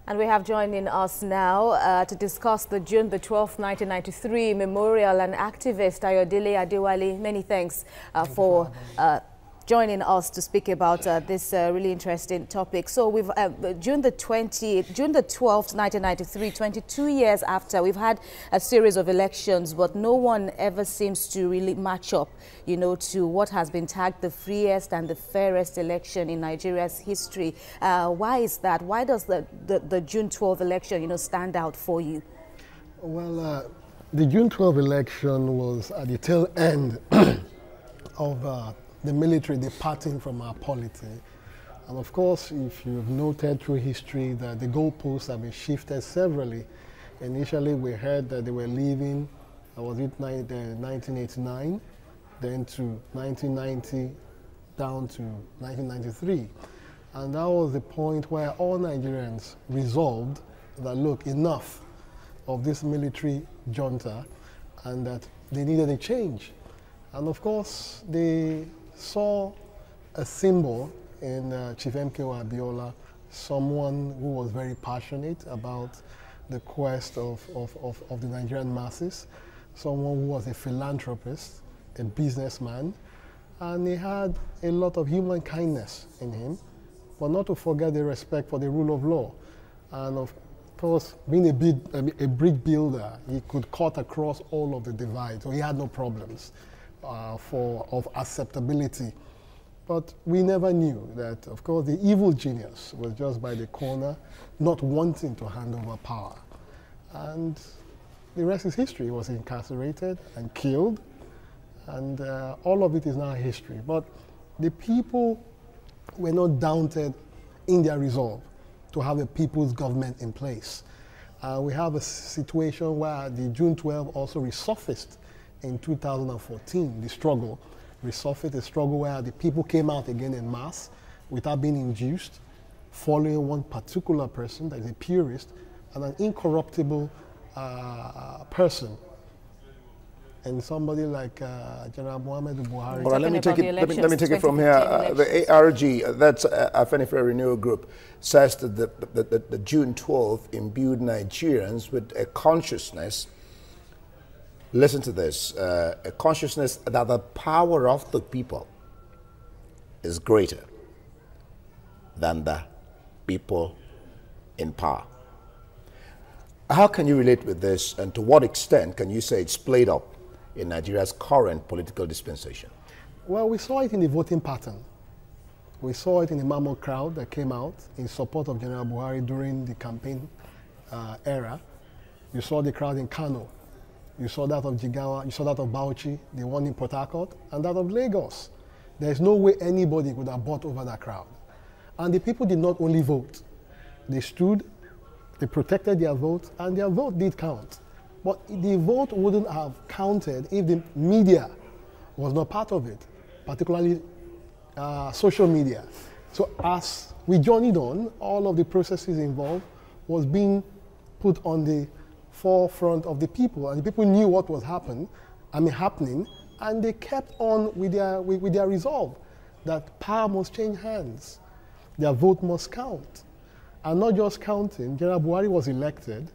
And we have joining us now to discuss the June 12th, 1993 memorial and activist Ayodele Adewale. Many thanks for joining us to speak about this really interesting topic. So we've June the 12th, 1993, 22 years after, we've had a series of elections, but no one ever seems to really match up, you know, to what has been tagged the freest and the fairest election in Nigeria's history. Why is that? Why does the June 12th election, you know, stand out for you? Well, the June 12th election was at the tail end of the military departing from our polity. And of course, if you've noted through history that the goalposts have been shifted severally. Initially, we heard that they were leaving, was it 1989, then to 1990, down to 1993. And that was the point where all Nigerians resolved that, look, enough of this military junta, and that they needed a change. And of course, they saw a symbol in Chief MKO Abiola, someone who was very passionate about the quest of the Nigerian masses, someone who was a philanthropist, a businessman, and he had a lot of human kindness in him, but not to forget the respect for the rule of law. And of course, being a brick builder, he could cut across all of the divides, so he had no problems of acceptability. But we never knew that, of course, the evil genius was just by the corner, not wanting to hand over power. And the rest is history. He was incarcerated and killed, and all of it is now history. But the people were not daunted in their resolve to have a people's government in place. We have a situation where the June 12 also resurfaced in 2014, the struggle resurfaced, a struggle where the people came out again en masse without being induced, following one particular person that is a purist and an incorruptible person. And somebody like General Muhammad Buhari. All right, let me take it from here. The ARG, that's Afenifere Renewal Group, says that the June 12th imbued Nigerians with a consciousness. Listen to this, a consciousness that the power of the people is greater than the people in power. How can you relate with this, and to what extent can you say it's played up in Nigeria's current political dispensation? Well, we saw it in the voting pattern. We saw it in the mammoth crowd that came out in support of General Buhari during the campaign era. You saw the crowd in Kano. You saw that of Jigawa, you saw that of Bauchi, the one in Port Harcourt, and that of Lagos. There's no way anybody could have bought over that crowd. And the people did not only vote. They stood, they protected their vote, and their vote did count. But the vote wouldn't have counted if the media was not part of it, particularly social media. So as we journeyed on, all of the processes involved was being put on the forefront of the people, and the people knew what was happening, and they kept on with their resolve that power must change hands, their vote must count. And not just counting, General Buhari was elected.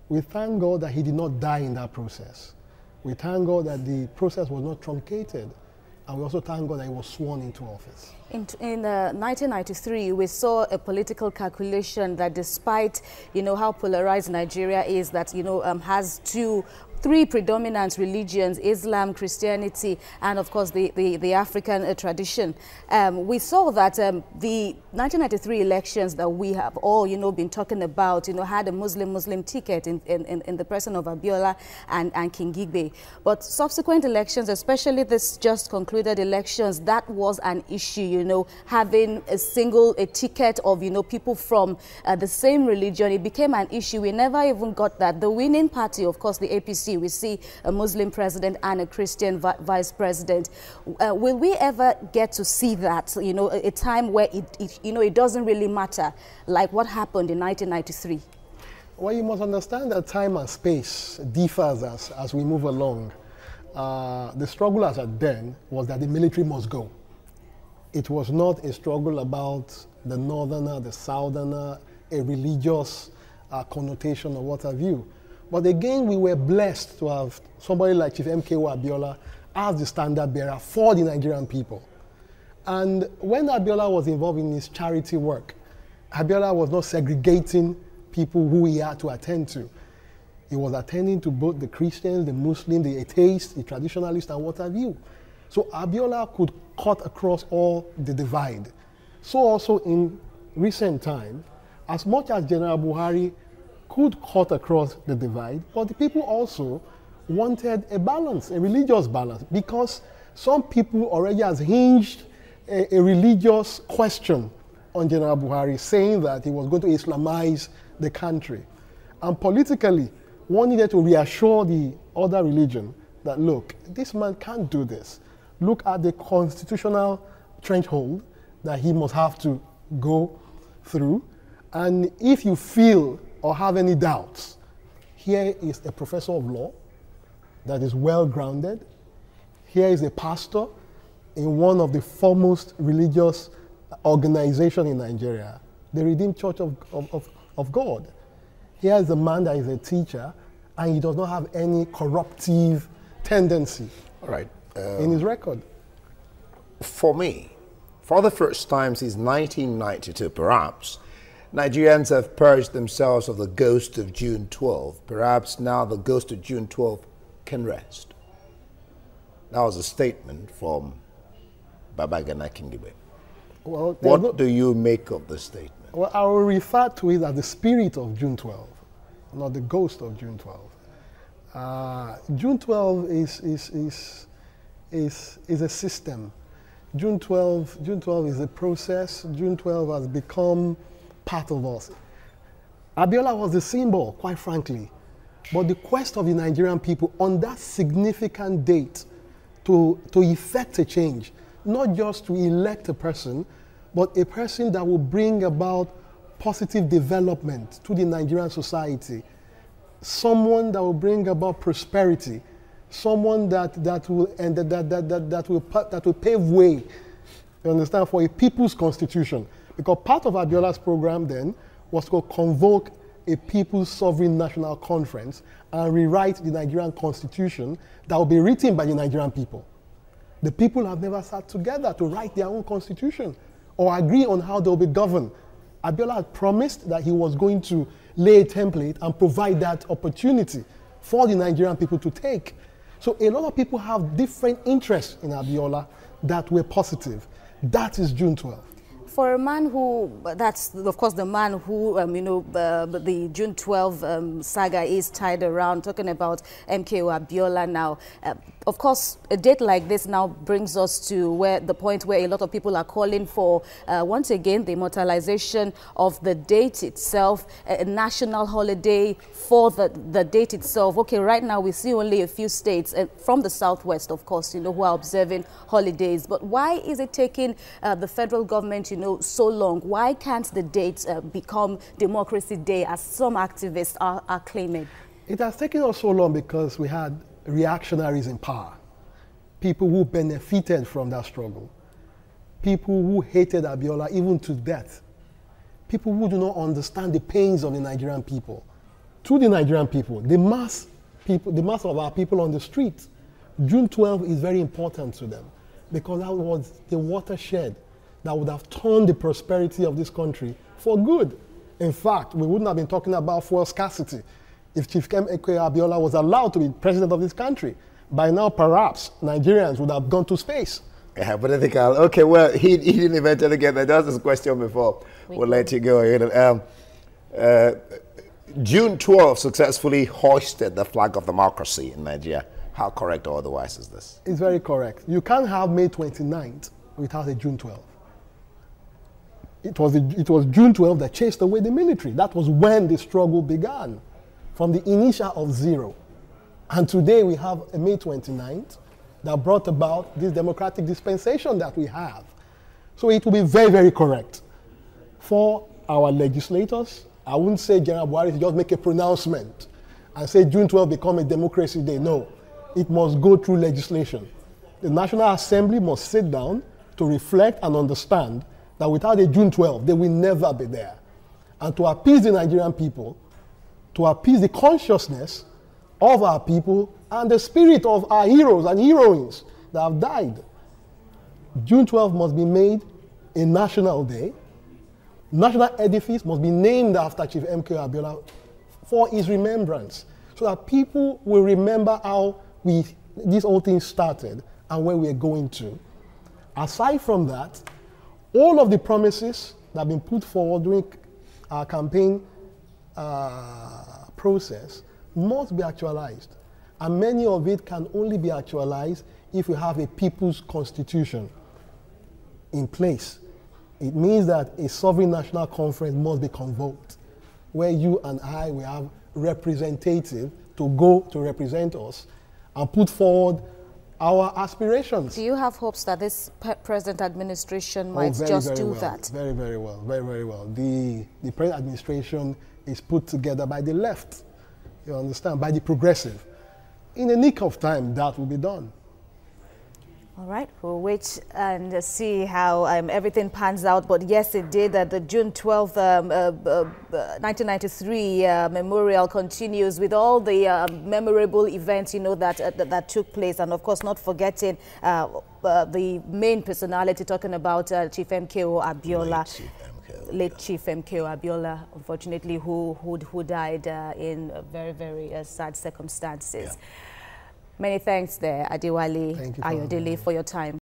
We thank God that he did not die in that process. We thank God that the process was not truncated, and we also thank God that he was sworn into office. In 1993, we saw a political calculation that, despite, you know, how polarized Nigeria is, that, you know, has three predominant religions: Islam, Christianity, and of course the African tradition. We saw that the 1993 elections that we have all, you know, been talking about, you know, had a Muslim ticket in the person of Abiola and King Igbe. But subsequent elections, especially this just concluded elections, that was an issue, you know, having a ticket of, you know, people from the same religion. It became an issue. We never even got that. The winning party, of course, the APC, we see a Muslim president and a Christian vice president. Will we ever get to see that, you know, a time where it doesn't really matter, like what happened in 1993? Well, you must understand that time and space differs as we move along. The struggle as at then was that the military must go. It was not a struggle about the northerner, the southerner, a religious connotation or what have you. But again, we were blessed to have somebody like Chief MKO Abiola as the standard bearer for the Nigerian people. And when Abiola was involved in his charity work, Abiola was not segregating people who he had to attend to. He was attending to both the Christians, the Muslims, the atheists, the traditionalists, and what have you. So Abiola could cut across all the divide. So also in recent time, as much as General Buhari could cut across the divide, but the people also wanted a balance, a religious balance, because some people already has hinged a religious question on General Buhari, saying that he was going to Islamize the country. And politically, one needed to reassure the other religion that, look, this man can't do this. Look at the constitutional threshold that he must have to go through. And if you feel or have any doubts, here is a professor of law that is well-grounded. Here is a pastor in one of the foremost religious organizations in Nigeria, the Redeemed Church of God. Here is a man that is a teacher, and he does not have any corruptive tendency in his record. For me, for the first time since 1992, perhaps, Nigerians have purged themselves of the ghost of June 12. Perhaps now the ghost of June 12 can rest. That was a statement from Babagana Kingibe. Well, what do you make of the statement? Well, I will refer to it as the spirit of June 12, not the ghost of June 12. June 12 is a system. June 12 is a process. June 12 has become part of us. Abiola was the symbol, quite frankly. But the quest of the Nigerian people on that significant date to effect a change, not just to elect a person, but a person that will bring about positive development to the Nigerian society, someone that will bring about prosperity, someone that will pave way, you understand, for a people's constitution. Because part of Abiola's program then was to convoke a People's Sovereign National Conference and rewrite the Nigerian constitution that will be written by the Nigerian people. The people have never sat together to write their own constitution or agree on how they'll be governed. Abiola had promised that he was going to lay a template and provide that opportunity for the Nigerian people to take. So a lot of people have different interests in Abiola that were positive. That is June 12. For a man who, that's of course the man who, the June 12 saga is tied around, talking about MKO Abiola now. Of course, a date like this now brings us to the point where a lot of people are calling for, once again, the immortalization of the date itself, a national holiday for the date itself. Okay, right now we see only a few states from the southwest, of course, who are observing holidays. But why is it taking the federal government, so long? Why can't the date become Democracy Day, as some activists are claiming? It has taken us so long because we had reactionaries in power, people who benefited from that struggle, people who hated Abiola even to death, people who do not understand the pains of the Nigerian people. To the Nigerian people, the mass of our people on the street, June 12 is very important to them because that was the watershed that would have turned the prosperity of this country for good. In fact, we wouldn't have been talking about fuel scarcity if Chief MKO Abiola was allowed to be president of this country. By now, perhaps, Nigerians would have gone to space. Yeah, but I think okay, well, he didn't eventually get that. That was his question before. We'll let you go. June 12 successfully hoisted the flag of democracy in Nigeria. How correct or otherwise is this? It's very correct. You can't have May 29th without a June 12. It was June 12 that chased away the military. That was when the struggle began, from the initial of zero. And today we have a May 29th that brought about this democratic dispensation that we have. So it will be very, very correct for our legislators. I wouldn't say General Buhari to just make a pronouncement and say June 12 become a Democracy Day. No, it must go through legislation. The National Assembly must sit down to reflect and understand that without a June 12, they will never be there. And to appease the Nigerian people, to appease the consciousness of our people and the spirit of our heroes and heroines that have died. June 12 must be made a national day. National edifice must be named after Chief M.K. Abiola for his remembrance, so that people will remember how this whole thing started and where we're going to. Aside from that, all of the promises that have been put forward during our campaign process must be actualized. And many of it can only be actualized if we have a people's constitution in place. It means that a sovereign national conference must be convoked, where you and I will have representative to go to represent us and put forward our aspirations. Do you have hopes that this present administration might just do that? Very, very well. Very, very well. The present administration is put together by the left, you understand, by the progressive. In the nick of time, that will be done. All right, we'll wait and see how everything pans out. But yes, it did. The June 12th, 1993 memorial continues with all the memorable events, you know, that took place. And of course, not forgetting the main personality, talking about Chief M.K.O. Abiola. Late Chief M.K.O. Abiola, unfortunately, who died in very, very sad circumstances. Yeah. Many thanks there, Adewale Ayodele, for your time.